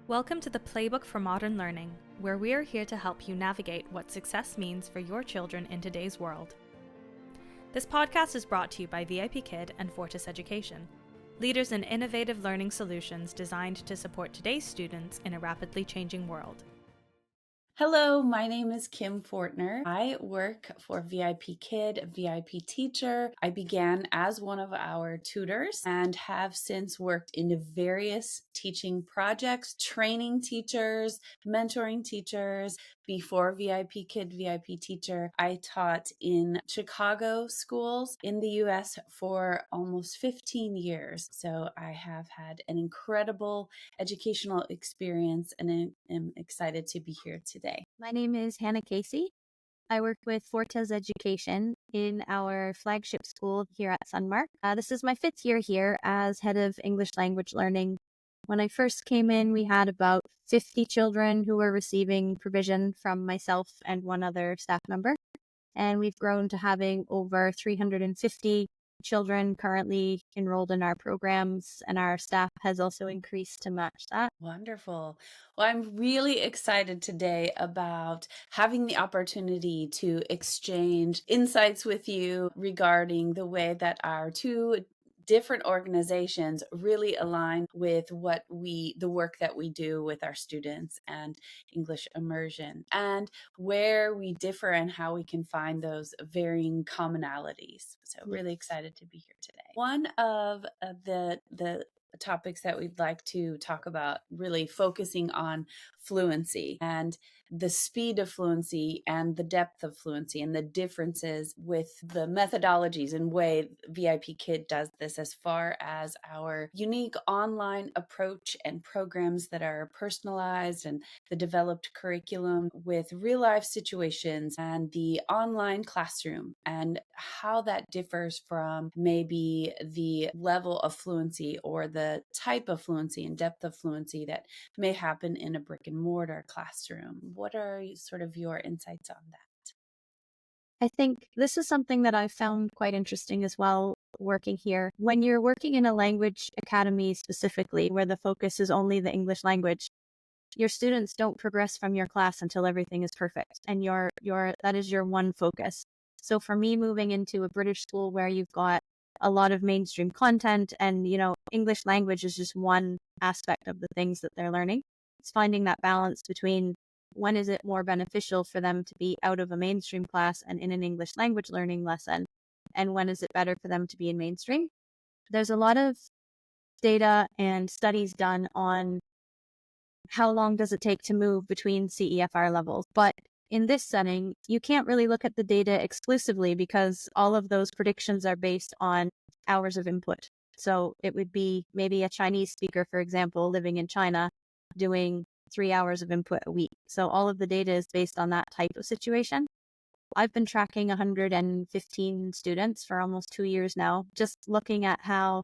Welcome to the Playbook for Modern Learning, where we are here to help you navigate what success means for your children in today's world. This podcast is brought to you by VIPKid and Fortis Education, leaders in innovative learning solutions designed to support today's students in a rapidly changing world. Hello, my name is Kim Fortner. I work for VIPKid, a VIP teacher. I began as one of our tutors and have since worked in various teaching projects, training teachers, mentoring teachers. Before VIPKid, VIP teacher, I taught in Chicago schools in the US for almost 15 years. So I have had an incredible educational experience and am excited to be here today. My name is Hannah Casey. I work with Fortis Education in our flagship school here at Sunmarke. This is my 5th year here as head of English language learning. When I first came in, we had about 50 children who were receiving provision from myself and one other staff member. And we've grown to having over 350 children currently enrolled in our programs, and our staff has also increased to match that. Wonderful. Well, I'm really excited today about having the opportunity to exchange insights with you regarding the way that our two different organizations really align with the work that we do with our students and English immersion, and where we differ and how we can find those varying commonalities. So really excited to be here today. One of the topics that we'd like to talk about, really focusing on fluency and the speed of fluency and the depth of fluency and the differences with the methodologies and way VIPKid does this, as far as our unique online approach and programs that are personalized and the developed curriculum with real life situations and the online classroom, and how that differs from maybe the level of fluency or the type of fluency and depth of fluency that may happen in a brick and mortar classroom. What are sort of your insights on that? I think this is something that I've found quite interesting as well working here. When you're working in a language academy specifically, where the focus is only the English language, your students don't progress from your class until everything is perfect, and that is your one focus. So for me, moving into a British school where you've got a lot of mainstream content and, English language is just one aspect of the things that they're learning. It's finding that balance between when is it more beneficial for them to be out of a mainstream class and in an English language learning lesson, and when is it better for them to be in mainstream. There's a lot of data and studies done on how long does it take to move between CEFR levels. But in this setting, you can't really look at the data exclusively because all of those predictions are based on hours of input. So it would be maybe a Chinese speaker, for example, living in China, doing 3 hours of input a week. So all of the data is based on that type of situation. I've been tracking 115 students for almost 2 years now, just looking at how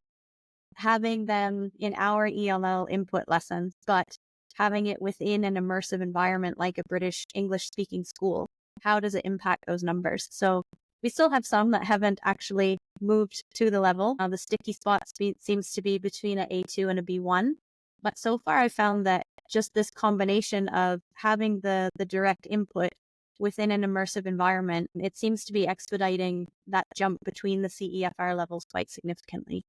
having them in our ELL input lessons, but having it within an immersive environment like a British English speaking school, how does it impact those numbers? So we still have some that haven't actually moved to the level. The sticky spot seems to be between an A2 and a B1. But so far I found that just this combination of having the direct input within an immersive environment, it seems to be expediting that jump between the CEFR levels quite significantly.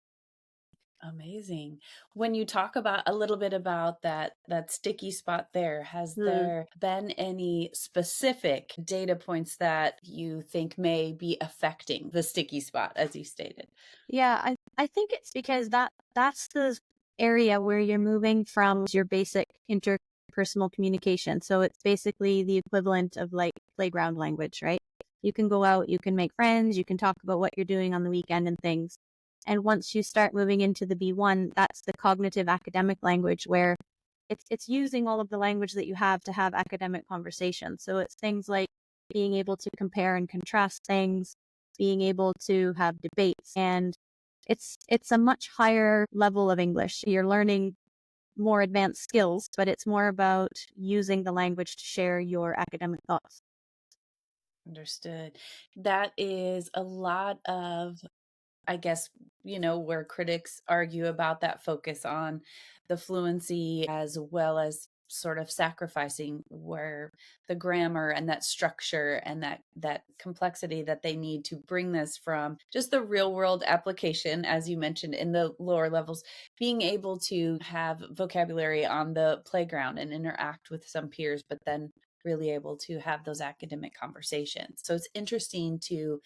Amazing. When you talk about a little bit about that sticky spot there, has there been any specific data points that you think may be affecting the sticky spot, as you stated? Yeah, I think it's because that's the area where you're moving from your basic interpersonal communication. So it's basically the equivalent of like playground language, right? You can go out, you can make friends, you can talk about what you're doing on the weekend and things. And once you start moving into the B1, that's the cognitive academic language, where it's using all of the language that you have to have academic conversations. So it's things like being able to compare and contrast things, being able to have debates, and it's a much higher level of English. You're learning more advanced skills, but it's more about using the language to share your academic thoughts. Understood. That is a lot of, I guess, where critics argue about that focus on the fluency as well as sort of sacrificing where the grammar and that structure and that complexity that they need to bring this from just the real world application, as you mentioned, in the lower levels, being able to have vocabulary on the playground and interact with some peers, but then really able to have those academic conversations. So it's interesting to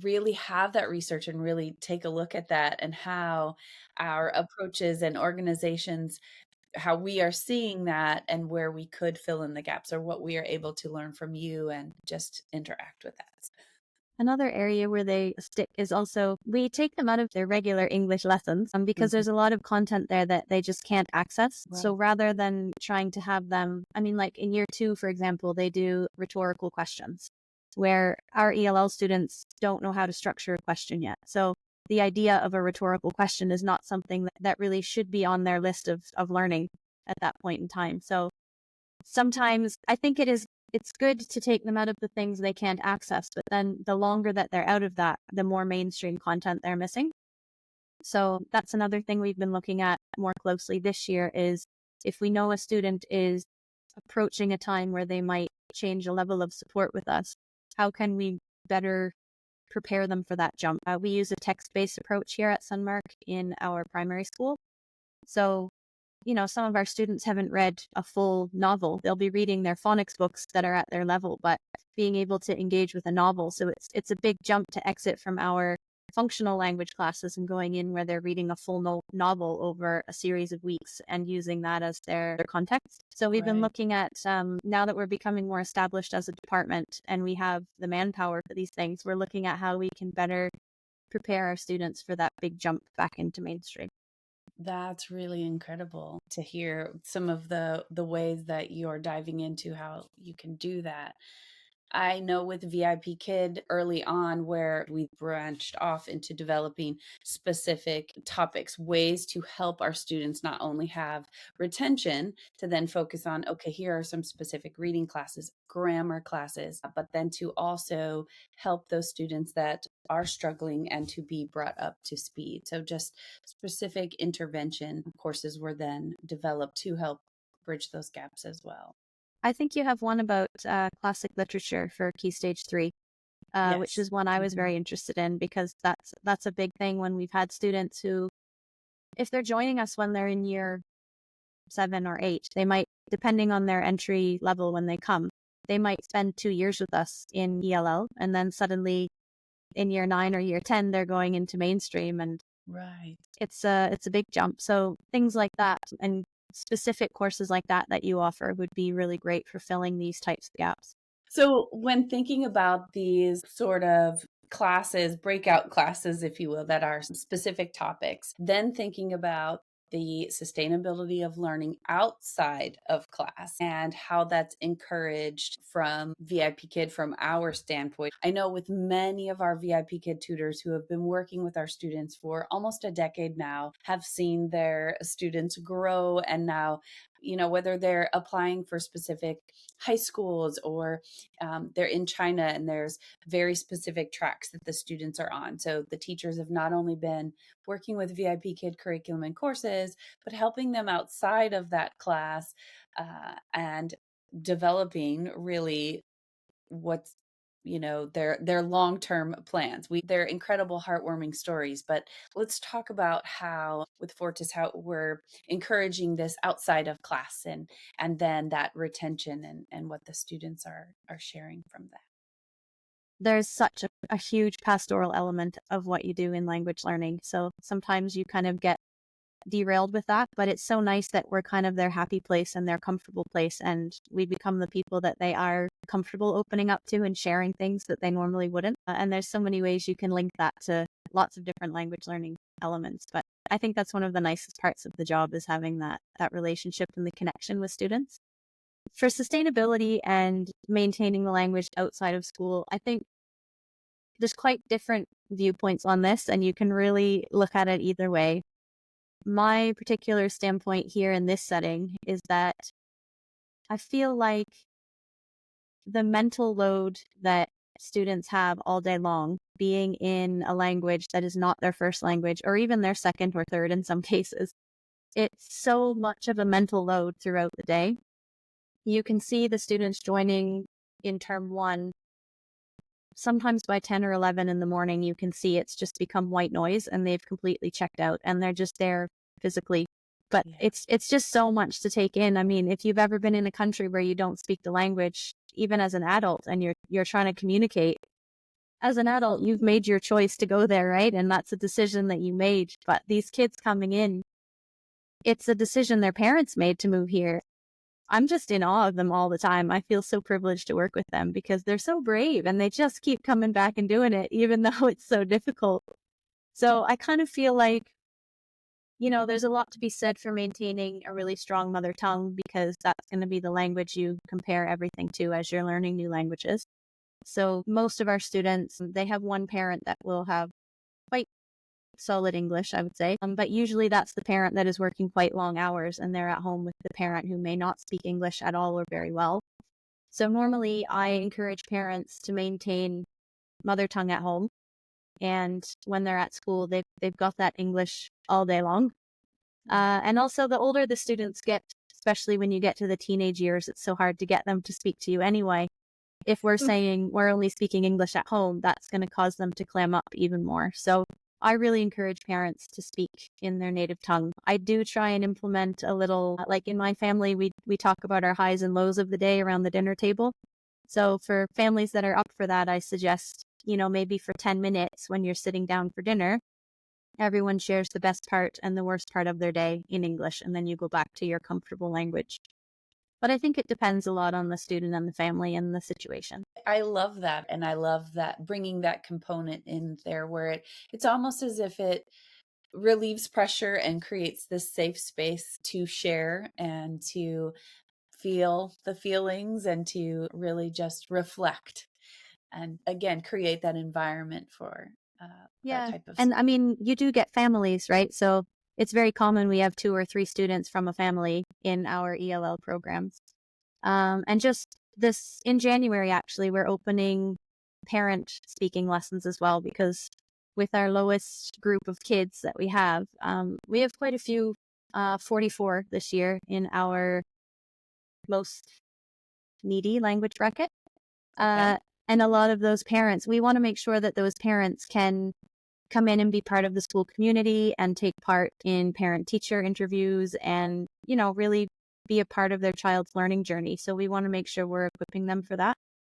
really have that research and really take a look at that and how our approaches and organizations, how we are seeing that and where we could fill in the gaps or what we are able to learn from you and just interact with that. Another area where they stick is also we take them out of their regular English lessons because there's a lot of content there that they just can't access. Right. So rather than trying to have them, I mean, like in year 2, for example, they do rhetorical questions where our ELL students don't know how to structure a question yet. So the idea of a rhetorical question is not something that really should be on their list of learning at that point in time. So sometimes I think it's good to take them out of the things they can't access, but then the longer that they're out of that, the more mainstream content they're missing. So that's another thing we've been looking at more closely this year is if we know a student is approaching a time where they might change a level of support with us, how can we better prepare them for that jump? We use a text-based approach here at Sunmarke in our primary school. So some of our students haven't read a full novel. They'll be reading their phonics books that are at their level, but being able to engage with a novel. So it's a big jump to exit from our functional language classes and going in where they're reading a full novel over a series of weeks and using that as their context. So we've been looking at, now that we're becoming more established as a department and we have the manpower for these things, we're looking at how we can better prepare our students for that big jump back into mainstream. That's really incredible to hear some of the ways that you're diving into how you can do that. I know with VIPKid early on where we branched off into developing specific topics, ways to help our students not only have retention to then focus on, okay, here are some specific reading classes, grammar classes, but then to also help those students that are struggling and to be brought up to speed. So just specific intervention courses were then developed to help bridge those gaps as well. I think you have one about classic literature for Key Stage 3, Yes. which is one I was very interested in because that's a big thing when we've had students who, if they're joining us when they're in year 7 or 8, they might, depending on their entry level when they come, they might spend 2 years with us in ELL and then suddenly in year 9 or year 10, they're going into mainstream and it's a big jump. So things like that and specific courses like that you offer would be really great for filling these types of gaps. So when thinking about these sort of classes, breakout classes, if you will, that are specific topics, then thinking about the sustainability of learning outside of class and how that's encouraged from VIPKid from our standpoint. I know with many of our VIPKid tutors who have been working with our students for almost a decade now, have seen their students grow and now, whether they're applying for specific high schools or they're in China and there's very specific tracks that the students are on. So the teachers have not only been working with VIPKid curriculum and courses, but helping them outside of that class and developing really what's their long-term plans. They're incredible, heartwarming stories. But let's talk about how with Fortis, how we're encouraging this outside of class and then that retention and what the students are sharing from that. There's such a huge pastoral element of what you do in language learning. So sometimes you kind of get derailed with that, but it's so nice that we're kind of their happy place and their comfortable place, and we become the people that they are comfortable opening up to and sharing things that they normally wouldn't. And there's so many ways you can link that to lots of different language learning elements. But I think that's one of the nicest parts of the job is having that relationship and the connection with students. For sustainability and maintaining the language outside of school, I think there's quite different viewpoints on this, and you can really look at it either way. My particular standpoint here in this setting is that I feel like the mental load that students have all day long being in a language that is not their first language or even their second or third in some cases. It's so much of a mental load throughout the day. You can see the students joining in term one. Sometimes by 10 or 11 in the morning, you can see it's just become white noise and they've completely checked out and they're just there physically. But it's just so much to take in. I mean, if you've ever been in a country where you don't speak the language, even as an adult, and you're trying to communicate, as an adult, you've made your choice to go there, right? And that's a decision that you made. But these kids coming in, it's a decision their parents made to move here. I'm just in awe of them all the time. I feel so privileged to work with them because they're so brave and they just keep coming back and doing it, even though it's so difficult. So I kind of feel like, there's a lot to be said for maintaining a really strong mother tongue because that's going to be the language you compare everything to as you're learning new languages. So most of our students, they have one parent that will have quite solid English, I would say. But usually that's the parent that is working quite long hours and they're at home with the parent who may not speak English at all or very well. So normally I encourage parents to maintain mother tongue at home. And when they're at school, they've got that English all day long. And also the older the students get, especially when you get to the teenage years, it's so hard to get them to speak to you anyway. If we're saying we're only speaking English at home, that's going to cause them to clam up even more. So I really encourage parents to speak in their native tongue. I do try and implement a little, like in my family, we talk about our highs and lows of the day around the dinner table. So for families that are up for that, I suggest, maybe for 10 minutes when you're sitting down for dinner, everyone shares the best part and the worst part of their day in English, and then you go back to your comfortable language. But I think it depends a lot on the student and the family and the situation. I love that. And I love that bringing that component in there where it's almost as if it relieves pressure and creates this safe space to share and to feel the feelings and to really just reflect and again create that environment for that type of and I mean, you do get families, right? So it's very common we have 2 or 3 students from a family in our ELL programs. And just this in January, actually, we're opening parent speaking lessons as well, because with our lowest group of kids that we have quite a few, 44 this year in our most needy language bracket. And a lot of those parents, we want to make sure that those parents can come in and be part of the school community and take part in parent-teacher interviews and, really be a part of their child's learning journey. So we want to make sure we're equipping them for that.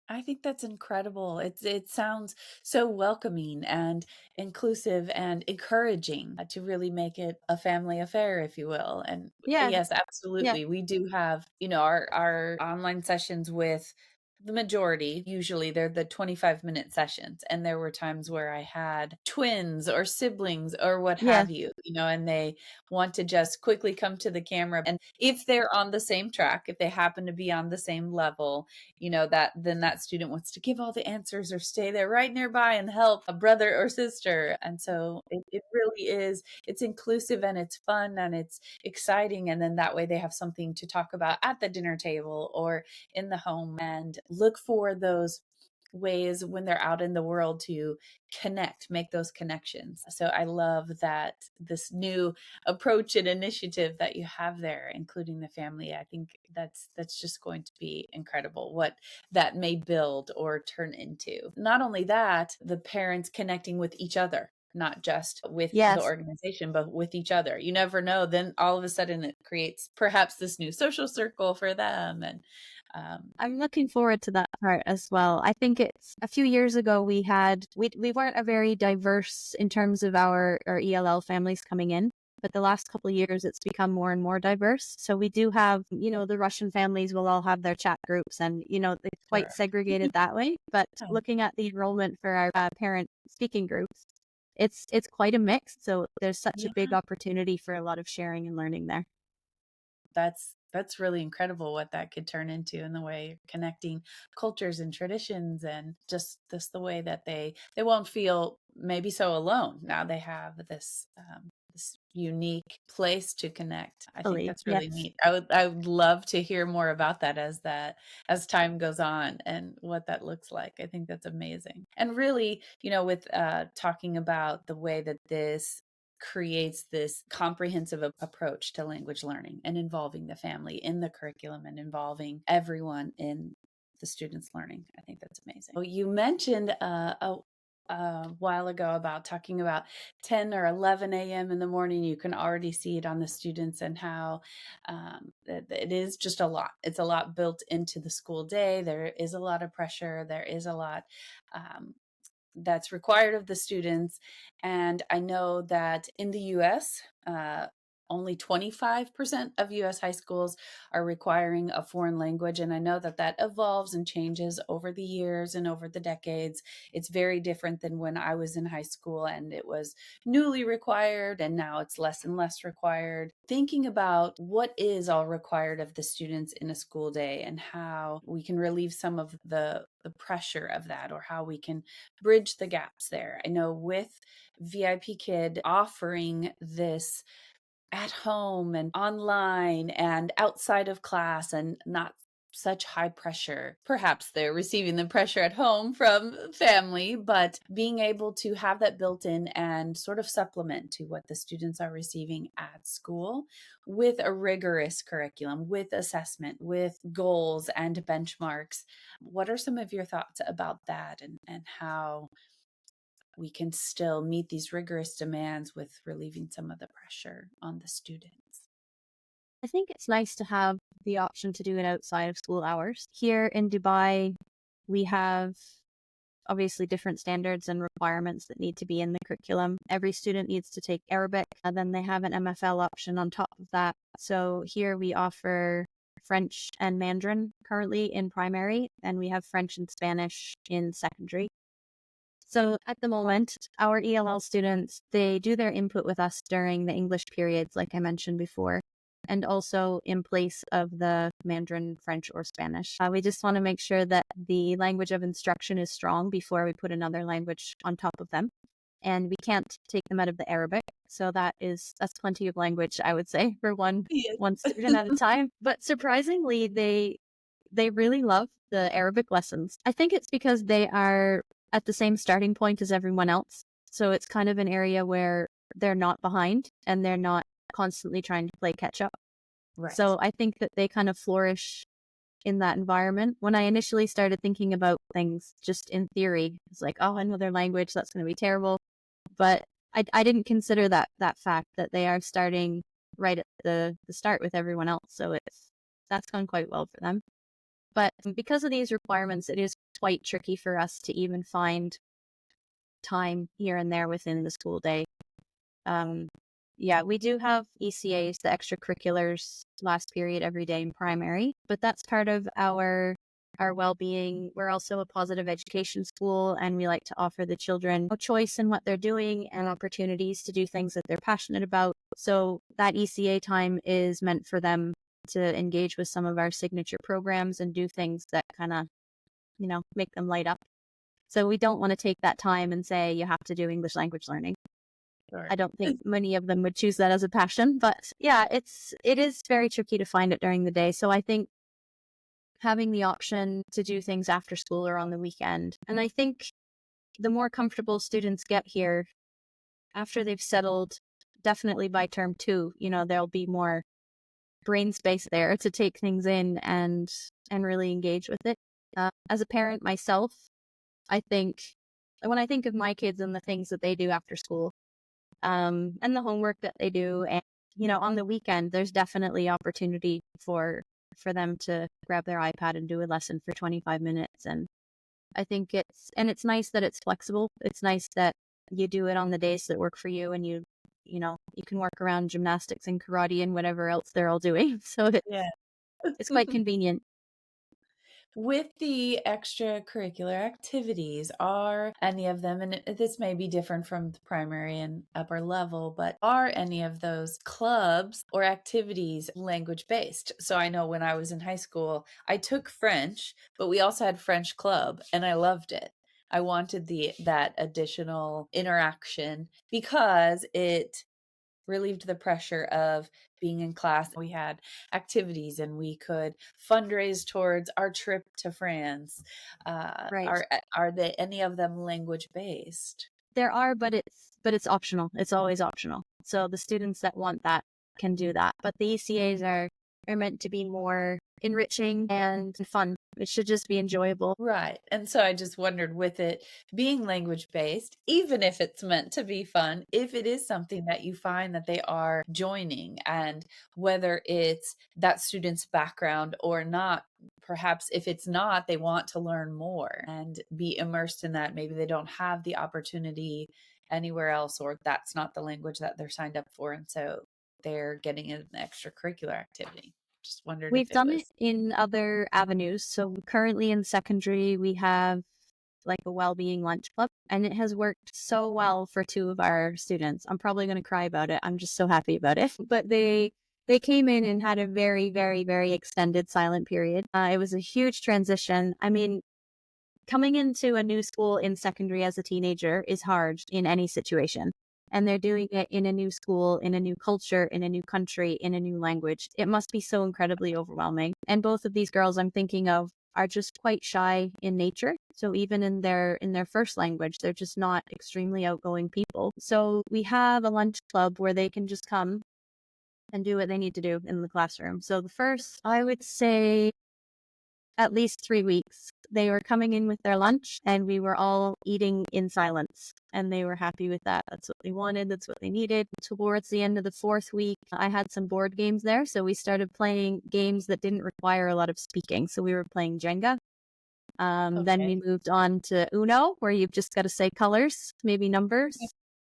I think that's incredible. It sounds so welcoming and inclusive and encouraging to really make it a family affair, if you will. And yes, absolutely. We do have, our online sessions with the majority. Usually they're the 25-minute sessions. And there were times where I had twins or siblings or what have you, and they want to just quickly come to the camera. And if they're on the same track, if they happen to be on the same level, that student wants to give all the answers or stay there right nearby and help a brother or sister. And so it really is, it's inclusive and it's fun and it's exciting. And then that way they have something to talk about at the dinner table or in the home, and look for those ways when they're out in the world to make those connections. So I love that this new approach and initiative that you have there, including the family. I think that's just going to be incredible what that may build or turn into. Not only that, the parents connecting with each other, not just with the organization, but with each other. You never know. Then all of a sudden it creates perhaps this new social circle for them. And I'm looking forward to that part as well. I think it's a few years ago we weren't a very diverse in terms of our ELL families coming in, but the last couple of years it's become more and more diverse. So we do have, the Russian families will all have their chat groups and, it's quite segregated that way. But looking at the enrollment for our parent speaking groups, it's quite a mix. So there's such a big opportunity for a lot of sharing and learning there. That's really incredible what that could turn into in the way you're connecting cultures and traditions, and just the way that they won't feel maybe so alone. Now they have this this unique place to connect. I think Fully, that's really yes. neat. I would love to hear more about that as time goes on and what that looks like. I think that's amazing. And really, with talking about the way that this creates this comprehensive approach to language learning and involving the family in the curriculum and involving everyone in the students' learning. I think that's amazing. Oh, you mentioned a while ago about talking about 10 or 11 a.m. in the morning. You can already see it on the students and how it is just a lot. It's a lot built into the school day. There is a lot of pressure. There is a lot that's required of the students. And I know that in the US, only 25% of US high schools are requiring a foreign language. And I know that that evolves and changes over the years and over the decades. It's very different than when I was in high school and it was newly required, and now it's less and less required. Thinking about what is all required of the students in a school day and how we can relieve some of the pressure of that, or how we can bridge the gaps there. I know with VIPKid offering this at home and online and outside of class and not such high pressure. Perhaps they're receiving the pressure at home from family, but being able to have that built in and sort of supplement to what the students are receiving at school with a rigorous curriculum, with assessment, with goals and benchmarks. What are some of your thoughts about that, and how we can still meet these rigorous demands with relieving some of the pressure on the students? I think it's nice to have the option to do it outside of school hours. Here in Dubai, we have obviously different standards and requirements that need to be in the curriculum. Every student needs to take Arabic, and then they have an MFL option on top of that. So here we offer French and Mandarin currently in primary, and we have French and Spanish in secondary. So at the moment, our ELL students, they do their input with us during the English periods, like I mentioned before, and also in place of the Mandarin, French, or Spanish. We just want to make sure that the language of instruction is strong before we put another language on top of them. And we can't take them out of the Arabic. So that's plenty of language, I would say, for one student at a time. But surprisingly, they really love the Arabic lessons. I think it's because they are at the same starting point as everyone else. So it's kind of an area where they're not behind and they're not constantly trying to play catch up. Right. So I think that they kind of flourish in that environment. When I initially started thinking about things just in theory, it's like, oh, another language, that's going to be terrible. But I didn't consider that fact that they are starting right at the start with everyone else. So that's gone quite well for them. But because of these requirements, it is quite tricky for us to even find time here and there within the school day. Yeah, we do have ECAs, the extracurriculars, last period every day in primary, but that's part of our well-being. We're also a positive education school, and we like to offer the children a choice in what they're doing and opportunities to do things that they're passionate about. So that ECA time is meant for them to engage with some of our signature programs and do things that kind of, make them light up. So we don't want to take that time and say you have to do English language learning. Sure. I don't think many of them would choose that as a passion, but yeah, it is very tricky to find it during the day. So I think having the option to do things after school or on the weekend, and I think the more comfortable students get here after they've settled, definitely by term 2, there'll be more brain space there to take things in and really engage with it. As a parent myself, I think when I think of my kids and the things that they do after school, and the homework that they do, and on the weekend, there's definitely opportunity for them to grab their iPad and do a lesson for 25 minutes. And I think it's nice that it's flexible. It's nice that you do it on the days that work for you, and you can work around gymnastics and karate and whatever else they're all doing. So Yeah. it's quite convenient. With the extracurricular activities, are any of them, and this may be different from the primary and upper level, but are any of those clubs or activities language based? So I know when I was in high school, I took French, but we also had French club, and I loved it. I wanted that additional interaction because it relieved the pressure of being in class. We had activities and we could fundraise towards our trip to France. Right. Are they any of them language based? There are, but it's optional. It's always optional. So the students that want that can do that. But the ECAs are meant to be more enriching and fun. It should just be enjoyable. Right. And so I just wondered, with it being language based, even if it's meant to be fun, if it is something that you find that they are joining, and whether it's that student's background or not, perhaps if it's not, they want to learn more and be immersed in that. Maybe they don't have the opportunity anywhere else, or that's not the language that they're signed up for. And so they're getting an extracurricular activity. Just wondered if We've it done it was. in other avenues. So currently in secondary, we have like a well-being lunch club, and it has worked so well for two of our students. I'm probably going to cry about it. I'm just so happy about it. But they came in and had a very, very, very extended silent period. It was a huge transition. I mean, coming into a new school in secondary as a teenager is hard in any situation. And they're doing it in a new school, in a new culture, in a new country, in a new language. It must be so incredibly overwhelming. And both of these girls I'm thinking of are just quite shy in nature. So even in their first language, they're just not extremely outgoing people. So we have a lunch club where they can just come and do what they need to do in the classroom. So the first, I would say, at least 3 weeks. They were coming in with their lunch and we were all eating in silence, and they were happy with that. That's what they wanted. That's what they needed. Towards the end of the 4th week, I had some board games there. So we started playing games that didn't require a lot of speaking. So we were playing Jenga. Then we Okay. moved on to Uno, where you've just got to say colors, maybe numbers.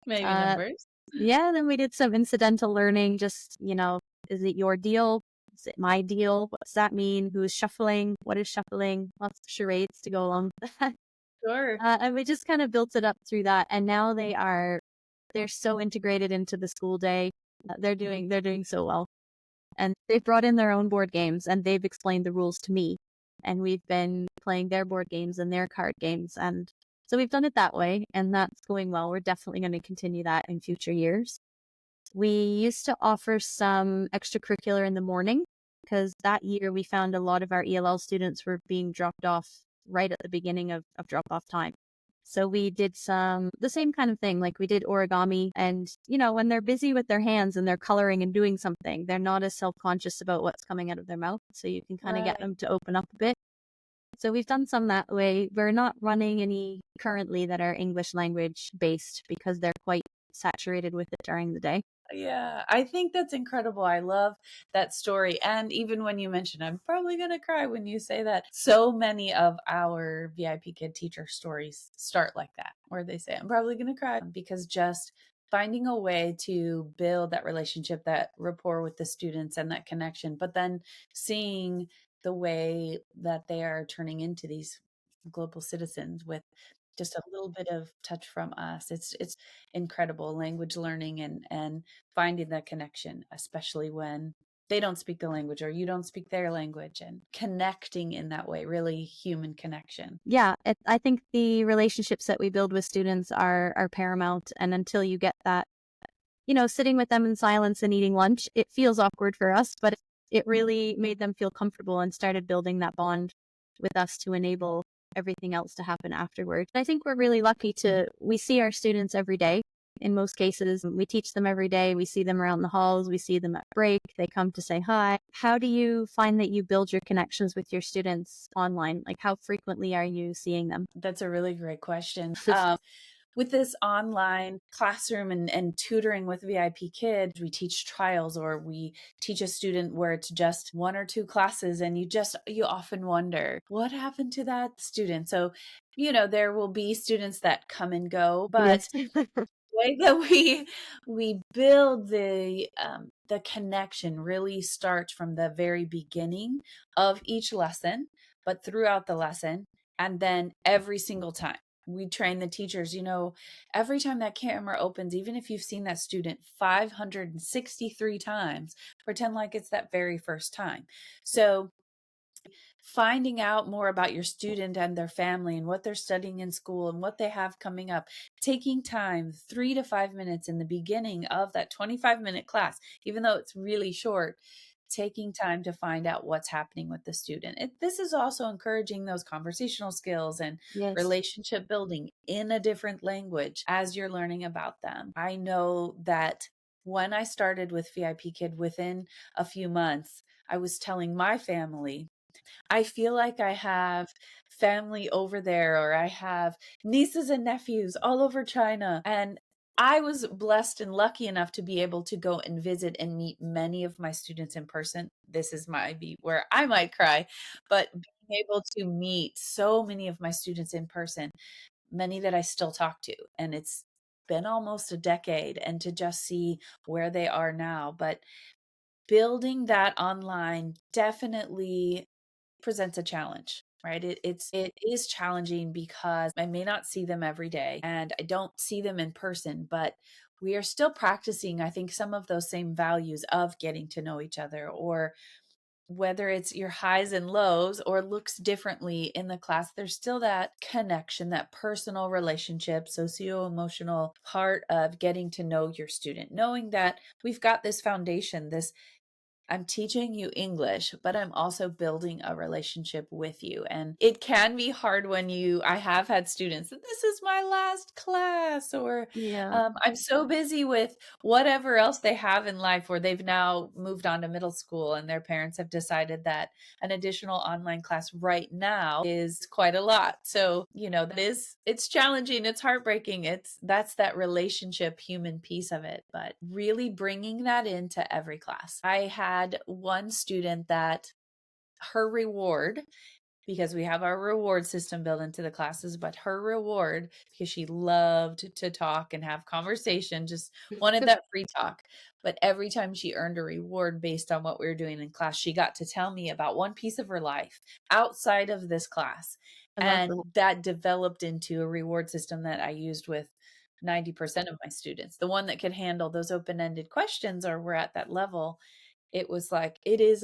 Maybe Uh, numbers. yeah, then we did some incidental learning, just, is it your deal? Is it my deal? What does that mean? Who is shuffling? What is shuffling? Lots of charades to go along with that. Sure. And we just kind of built it up through that. And now they're so integrated into the school day. They're doing so well. And they've brought in their own board games and they've explained the rules to me. And we've been playing their board games and their card games. And so we've done it that way, and that's going well. We're definitely going to continue that in future years. We used to offer some extracurricular in the morning because that year we found a lot of our ELL students were being dropped off right at the beginning of drop-off time. So we did the same kind of thing, like we did origami. And, when they're busy with their hands and they're coloring and doing something, they're not as self-conscious about what's coming out of their mouth. So you can kind of get Right. them to open up a bit. So we've done some that way. We're not running any currently that are English language based because they're quite saturated with it during the day. Yeah, I think that's incredible. I love that story. And even when you mentioned, I'm probably going to cry when you say that. So many of our VIPKid teacher stories start like that, where they say, I'm probably going to cry, because just finding a way to build that relationship, that rapport with the students and that connection, but then seeing the way that they are turning into these global citizens with just a little bit of touch from us. It's incredible, language learning and finding that connection, especially when they don't speak the language or you don't speak their language, and connecting in that way, really human connection. Yeah, I think the relationships that we build with students are paramount. And until you get that, sitting with them in silence and eating lunch, it feels awkward for us, but it really made them feel comfortable and started building that bond with us to enable everything else to happen afterward. I think we're really lucky we see our students every day. In most cases, we teach them every day. We see them around the halls. We see them at break. They come to say hi. How do you find that you build your connections with your students online? Like, how frequently are you seeing them? That's a really great question. With this online classroom and tutoring with VIPKid, we teach trials, or we teach a student where it's just 1 or 2 classes, and you often wonder, what happened to that student? So, there will be students that come and go, but Yes. way that we build the connection really starts from the very beginning of each lesson, but throughout the lesson, and then every single time we train the teachers, every time that camera opens, even if you've seen that student 563 times, pretend like it's that very first time. So finding out more about your student and their family and what they're studying in school and what they have coming up, taking time 3 to 5 minutes in the beginning of that 25-minute class, even though it's really short, taking time to find out what's happening with the student. This is also encouraging those conversational skills and Yes. relationship building in a different language as you're learning about them. I know that when I started with VIPKid, within a few months, I was telling my family, I feel like I have family over there, or I have nieces and nephews all over China. And I was blessed and lucky enough to be able to go and visit and meet many of my students in person. This is my be where I might cry, but being able to meet so many of my students in person, many that I still talk to, and it's been almost a decade, and to just see where they are now. But building that online definitely presents a challenge, right? It is challenging because I may not see them every day and I don't see them in person, but we are still practicing, I think, some of those same values of getting to know each other, or whether it's your highs and lows or looks differently in the class, there's still that connection, that personal relationship, socio-emotional part of getting to know your student, knowing that we've got this foundation, this I'm teaching you English, but I'm also building a relationship with you. And it can be hard when I have had students that this is my last class, or Yeah. I'm so busy with whatever else they have in life, or they've now moved on to middle school and their parents have decided that an additional online class right now is quite a lot. So, it's challenging, it's heartbreaking. That's that relationship human piece of it, but really bringing that into every class. I had one student that her reward, because we have our reward system built into the classes, but her reward, because she loved to talk and have conversation, just wanted that free talk. But every time she earned a reward based on what we were doing in class, she got to tell me about one piece of her life outside of this class. I love And the that developed into a reward system that I used with 90% of my students. The one that could handle those open-ended questions, or were at that level, it was like, it's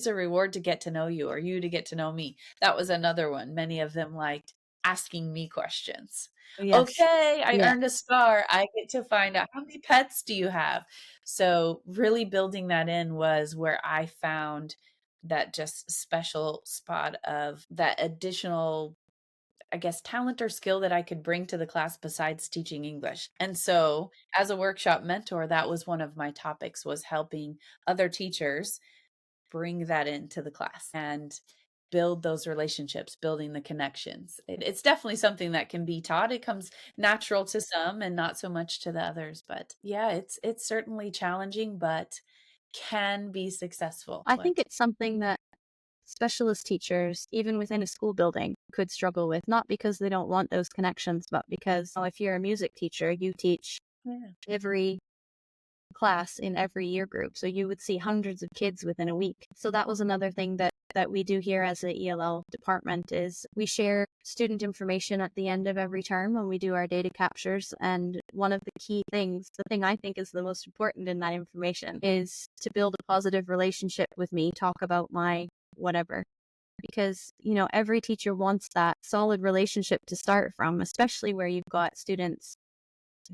a reward to get to know you, or you to get to know me. That was another one. Many of them liked asking me questions. yes. Okay, I Yeah. earned a star. I get to find out, how many pets do you have? So really building that in was where I found that just special spot of that additional, I guess, talent or skill that I could bring to the class besides teaching English. And so as a workshop mentor, that was one of my topics, was helping other teachers bring that into the class and build those relationships, building the connections. It's definitely something that can be taught. It comes natural to some and not so much to the others. But yeah, it's certainly challenging, but can be successful. I think What? it's something that specialist teachers, even within a school building, could struggle with, not because they don't want those connections, but because if you're a music teacher, you teach Yeah. every class in every year group. So you would see hundreds of kids within a week. So that was another thing that we do here as the ELL department, is we share student information at the end of every term when we do our data captures. And one of the key things, the thing I think is the most important in that information, is to build a positive relationship with me, talk about my whatever. Because, every teacher wants that solid relationship to start from, especially where you've got students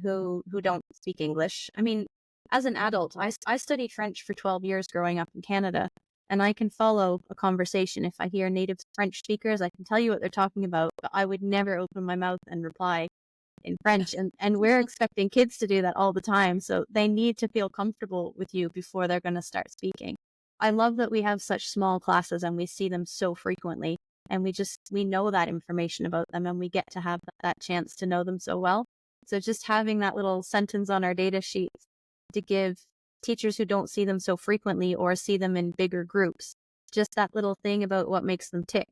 who don't speak English. I mean, as an adult, I studied French for 12 years growing up in Canada, and I can follow a conversation. If I hear native French speakers, I can tell you what they're talking about, but I would never open my mouth and reply in French. And we're expecting kids to do that all the time. So they need to feel comfortable with you before they're going to start speaking. I love that we have such small classes and we see them so frequently, and we know that information about them, and we get to have that chance to know them so well. So just having that little sentence on our data sheet to give teachers who don't see them so frequently or see them in bigger groups, just that little thing about what makes them tick.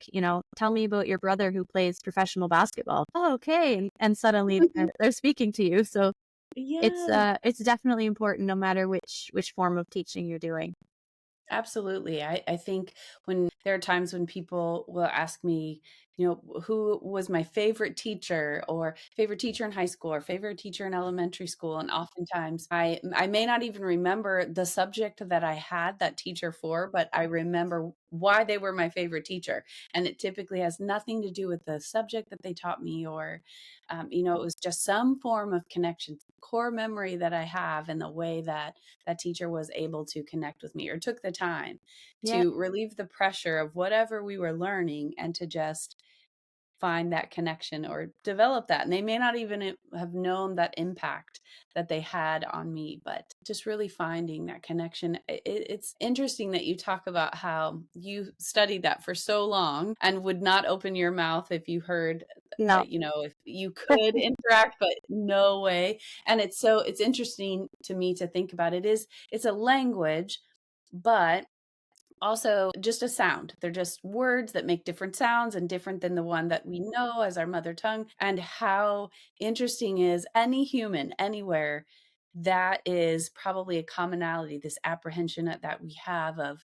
Tell me about your brother who plays professional basketball. Oh, okay. And suddenly they're speaking to you. So Yeah. it's definitely important no matter which form of teaching you're doing. Absolutely. I think when there are times when people will ask me, who was my favorite teacher or favorite teacher in high school or favorite teacher in elementary school. And oftentimes I may not even remember the subject that I had that teacher for, but I remember why they were my favorite teacher. And it typically has nothing to do with the subject that they taught me or, it was just some form of connection, core memory that I have in the way that that teacher was able to connect with me or took the time Yeah. to relieve the pressure of whatever we were learning and to just find that connection or develop that. And they may not even have known that impact that they had on me, but just really finding that connection. It's interesting that you talk about how you studied that for so long and would not open your mouth if you heard, No. if you could interact, but no way. And it's interesting to me to think about it's a language, but also just a sound. They're just words that make different sounds and different than the one that we know as our mother tongue. And how interesting is any human anywhere, that is probably a commonality, this apprehension that we have of,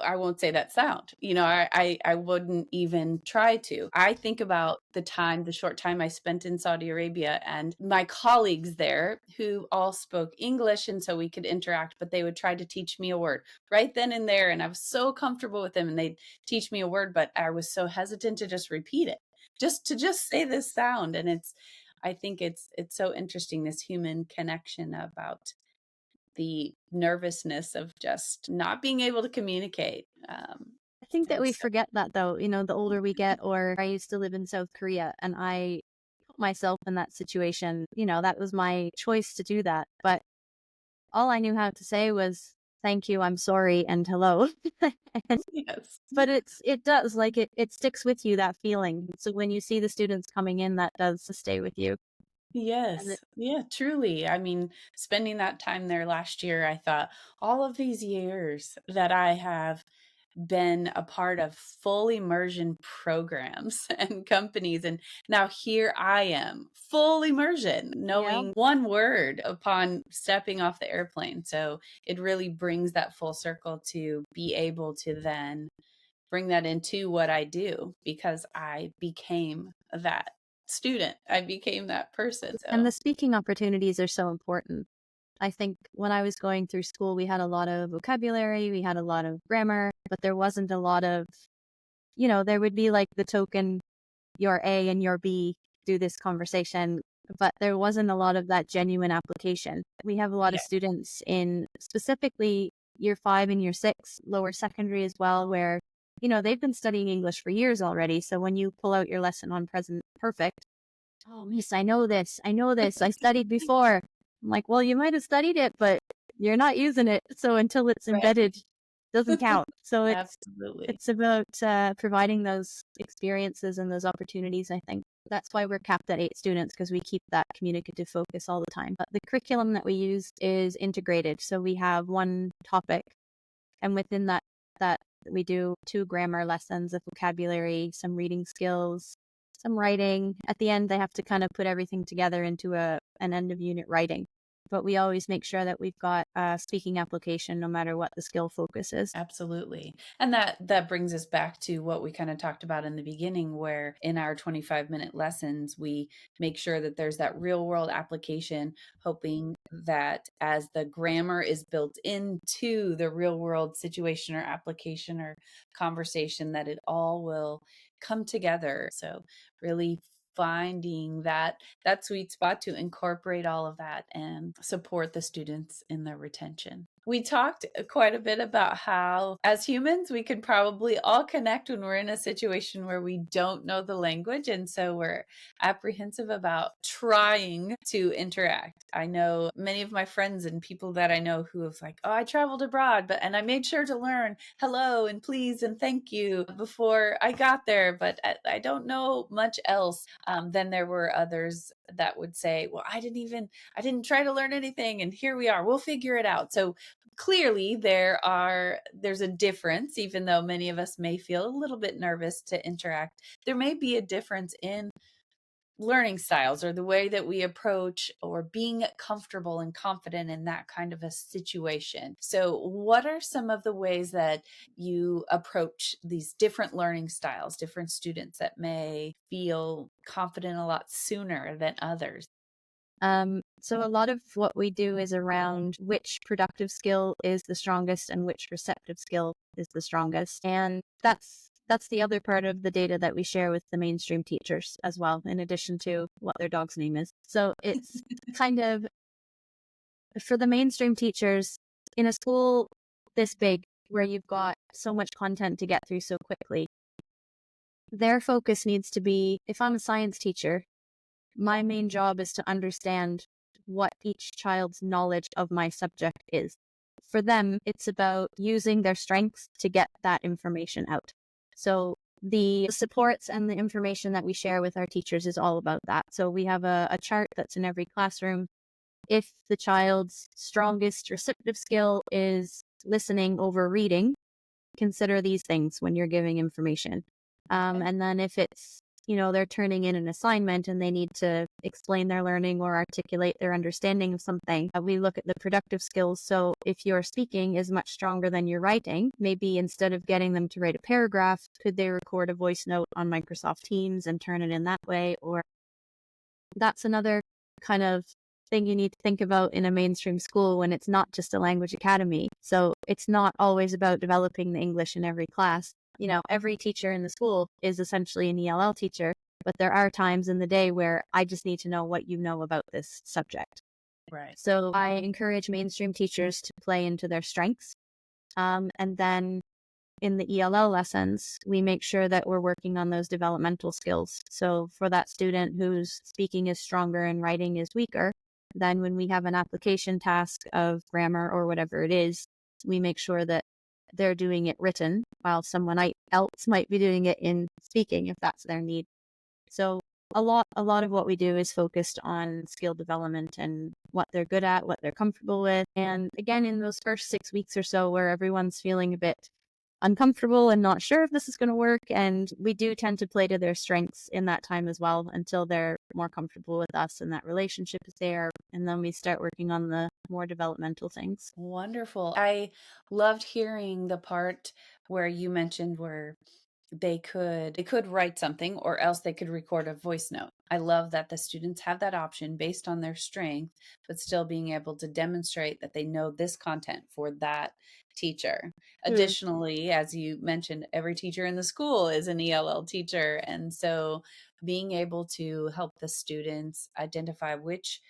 I won't say that sound. I wouldn't even try to. I think about the short time I spent in Saudi Arabia and my colleagues there who all spoke English. And so we could interact, but they would try to teach me a word right then and there. And I was so comfortable with them and they'd teach me a word, but I was so hesitant to just repeat it, just to just say this sound. And I think it's so interesting, this human connection about the nervousness of just not being able to communicate. I think that And we so, forget that though, the older we get, or I used to live in South Korea and I put myself in that situation, that was my choice to do that. But all I knew how to say was thank you, I'm sorry, and hello. yes. But it does, like it sticks with you, that feeling. So when you see the students coming in, that does stay with you. And Yes. Yeah, truly. I mean, spending that time there last year, I thought all of these years that I have been a part of full immersion programs and companies. And now here I am, full immersion, yeah, knowing one word upon stepping off the airplane. So it really brings that full circle to be able to then bring that into what I do because I became that student. I became that person. and So, the speaking opportunities are so important. I think when I was going through school, we had a lot of vocabulary, we had a lot of grammar, but there wasn't a lot of, there would be like the token, your A and your B do this conversation, but there wasn't a lot of that genuine application. We have a lot of yeah, students in specifically year 5 and year 6, lower secondary as well, where, they've been studying English for years already. So when you pull out your lesson on present perfect, oh, miss, I know this. I know this. I studied before. I'm like, well, you might have studied it, but you're not using it. So until it's right. embedded, doesn't count. So Absolutely. it's about providing those experiences and those opportunities, I think. That's why we're capped at 8 students, because we keep that communicative focus all the time. But the curriculum that we use is integrated. So we have one topic, and within that we do 2 grammar lessons, of vocabulary, some reading skills, some writing. At the end, they have to kind of put everything together into an end of unit writing. But we always make sure that we've got a speaking application no matter what the skill focus is. Absolutely. And that brings us back to what we kind of talked about in the beginning, where in our 25-minute lessons, we make sure that there's that real world application, hoping that as the grammar is built into the real world situation or application or conversation, that it all will come together. So really finding that sweet spot to incorporate all of that and support the students in their retention. We talked quite a bit about how, as humans, we could probably all connect when we're in a situation where we don't know the language. And so we're apprehensive about trying to interact. I know many of my friends and people that I know who have like, oh, I traveled abroad, and I made sure to learn hello and please and thank you before I got there, but I don't know much else. Then there were others that would say, well, I didn't try to learn anything, and here we are, we'll figure it out. So clearly there's a difference, even though many of us may feel a little bit nervous to interact. There may be a difference in learning styles or the way that we approach or being comfortable and confident in that kind of a situation. So, what are some of the ways that you approach these different learning styles, different students that may feel confident a lot sooner than others? So a lot of what we do is around which productive skill is the strongest and which receptive skill is the strongest. And that's the other part of the data that we share with the mainstream teachers as well, in addition to what their dog's name is. So it's kind of for the mainstream teachers in a school this big where you've got so much content to get through so quickly, their focus needs to be, if I'm a science teacher, my main job is to understand what each child's knowledge of my subject is. For them, it's about using their strengths to get that information out. So the supports and the information that we share with our teachers is all about that. So we have a chart that's in every classroom. If the child's strongest receptive skill is listening over reading, consider these things when you're giving information. And then if it's, they're turning in an assignment and they need to explain their learning or articulate their understanding of something, we look at the productive skills. So if your speaking is much stronger than your writing, maybe instead of getting them to write a paragraph, could they record a voice note on Microsoft Teams and turn it in that way? Or that's another kind of thing you need to think about in a mainstream school when it's not just a language academy. So it's not always about developing the English in every class. Every teacher in the school is essentially an ELL teacher, but there are times in the day where I just need to know what you know about this subject. Right. So I encourage mainstream teachers to play into their strengths. And then in the ELL lessons, we make sure that we're working on those developmental skills. So for that student whose speaking is stronger and writing is weaker, then when we have an application task of grammar or whatever it is, we make sure that they're doing it written while someone else might be doing it in speaking if that's their need. So a lot of what we do is focused on skill development and what they're good at, what they're comfortable with. And again, in those first 6 weeks or so where everyone's feeling a bit uncomfortable and not sure if this is going to work, and we do tend to play to their strengths in that time as well until they're more comfortable with us and that relationship is there, and then we start working on the more developmental things. Wonderful. I loved hearing the part where you mentioned where they could write something or else they could record a voice note. I love that the students have that option based on their strength, but still being able to demonstrate that they know this content for that teacher. Additionally, as you mentioned, every teacher in the school is an ELL teacher. And so being able to help the students identify which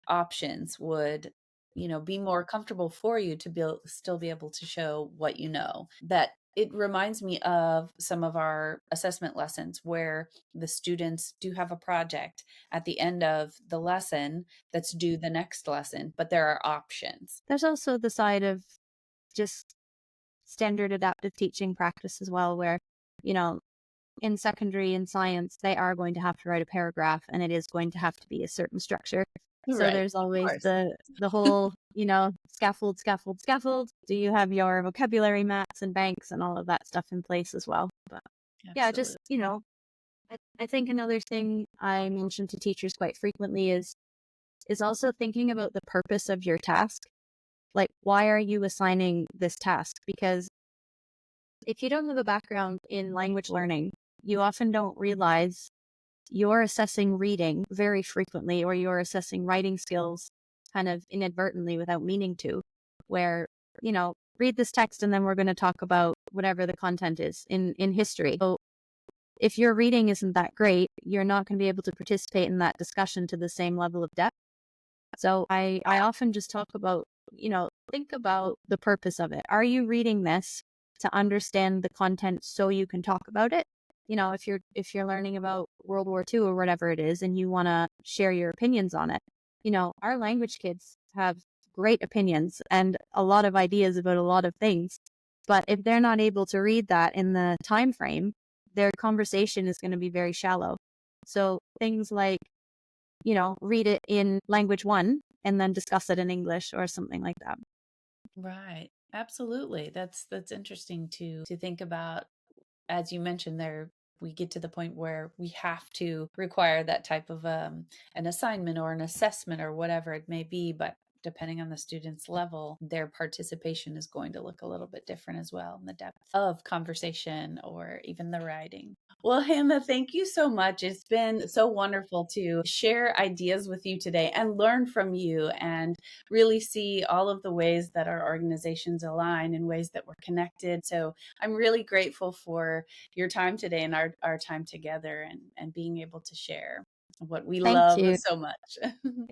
options would be more comfortable for you to still be able to show what you know. That it reminds me of some of our assessment lessons where the students do have a project at the end of the lesson that's due the next lesson, but there are options. There's also the side of just standard adaptive teaching practice as well, where in secondary in science, they are going to have to write a paragraph and it is going to have to be a certain structure. So Right. there's Of always course. the whole, scaffold. Do you have your vocabulary maps and banks and all of that stuff in place as well? But yeah, just, Absolutely. I think another thing I mention to teachers quite frequently is also thinking about the purpose of your task. Like, why are you assigning this task? Because if you don't have a background in language learning, you often don't realize you're assessing reading very frequently, or you're assessing writing skills kind of inadvertently without meaning to, where, read this text and then we're going to talk about whatever the content is in history. So if your reading isn't that great, you're not going to be able to participate in that discussion to the same level of depth. So I often just talk about, think about the purpose of it. Are you reading this to understand the content so you can talk about it? If you're learning about World War II or whatever it is, and you want to share your opinions on it, our language kids have great opinions and a lot of ideas about a lot of things. But if they're not able to read that in the time frame, their conversation is going to be very shallow. So things like, read it in language one and then discuss it in English or something like that. Right. Absolutely. That's interesting to think about. As you mentioned, we get to the point where we have to require that type of an assignment or an assessment or whatever it may be. But depending on the student's level, their participation is going to look a little bit different as well in the depth of conversation or even the writing. Well, Hannah, thank you so much. It's been so wonderful to share ideas with you today and learn from you and really see all of the ways that our organizations align and ways that we're connected. So I'm really grateful for your time today and our time together and being able to share what we Thank love you. so much.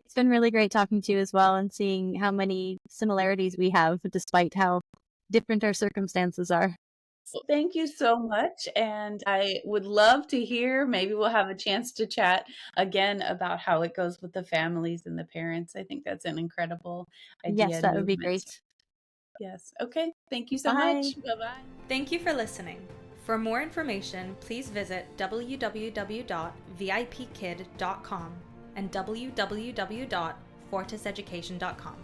It's been really great talking to you as well and seeing how many similarities we have despite how different our circumstances are. Well, thank you so much. And I would love to hear, maybe we'll have a chance to chat again about how it goes with the families and the parents. I think that's an incredible idea Yes, and that would be movement. great. Yes. Okay. Thank you so Bye. much. Bye-bye. Thank you for listening. For more information, please visit www.vipkid.com and www.fortiseducation.com.